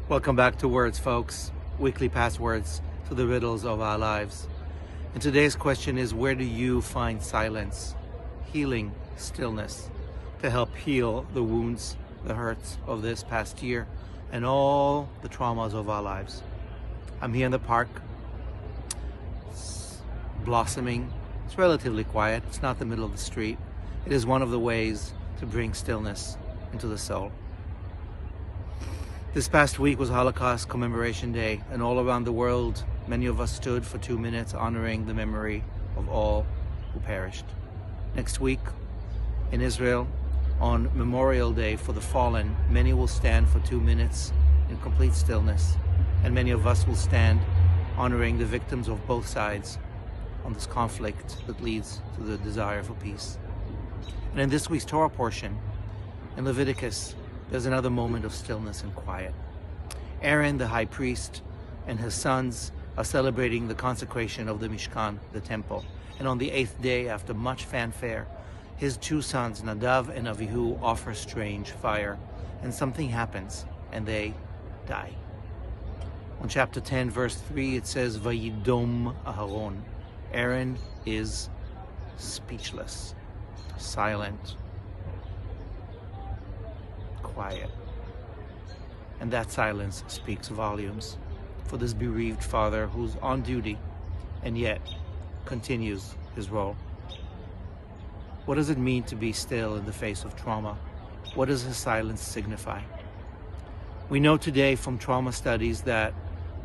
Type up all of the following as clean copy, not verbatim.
Welcome back to Words, folks. Weekly passwords to the riddles of our lives. And today's question is, where do you find silence, healing, stillness to help heal the wounds, the hurts of this past year and all the traumas of our lives? I'm here in the park. It's blossoming. It's relatively quiet. It's not the middle of the street. It is one of the ways to bring stillness into the soul. This past week was Holocaust Commemoration Day, and all around the world, many of us stood for 2 minutes honoring the memory of all who perished. Next week, in Israel, on Memorial Day for the fallen, many will stand for 2 minutes in complete stillness, and many of us will stand honoring the victims of both sides on this conflict that leads to the desire for peace. And in this week's Torah portion, in Leviticus, there's another moment of stillness and quiet. Aaron, the high priest, and his sons are celebrating the consecration of the Mishkan, the temple. And on the 8th day, after much fanfare, his 2 sons, Nadav and Avihu, offer strange fire. And something happens, and they die. On chapter 10, verse 3, it says, Vayidom Aharon. Aaron is speechless, silent, quiet. And that silence speaks volumes for this bereaved father who's on duty and yet continues his role. What does it mean to be still in the face of trauma? What does his silence signify? We know today from trauma studies that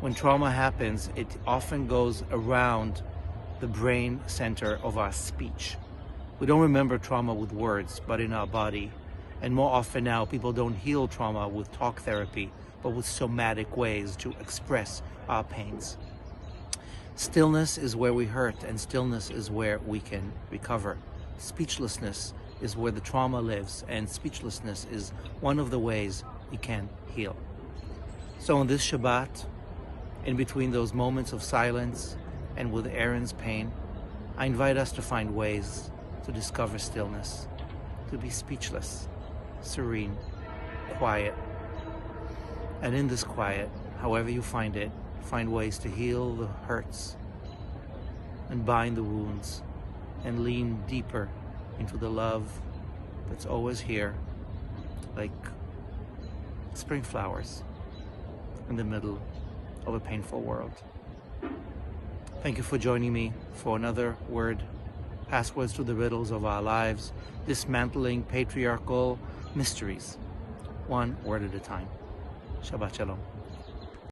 when trauma happens, it often goes around the brain center of our speech. We don't remember trauma with words, but in our body. And more often now, people don't heal trauma with talk therapy, but with somatic ways to express our pains. Stillness is where we hurt, and stillness is where we can recover. Speechlessness is where the trauma lives, and speechlessness is one of the ways we can heal. So on this Shabbat, in between those moments of silence and with Aaron's pain, I invite us to find ways to discover stillness, to be speechless, serene, quiet. And in this quiet, however you find it, find ways to heal the hurts and bind the wounds and lean deeper into the love that's always here, like spring flowers in the middle of a painful world. Thank you for joining me for another word, passwords to the riddles of our lives, dismantling patriarchal mysteries, one word at a time. Shabbat Shalom.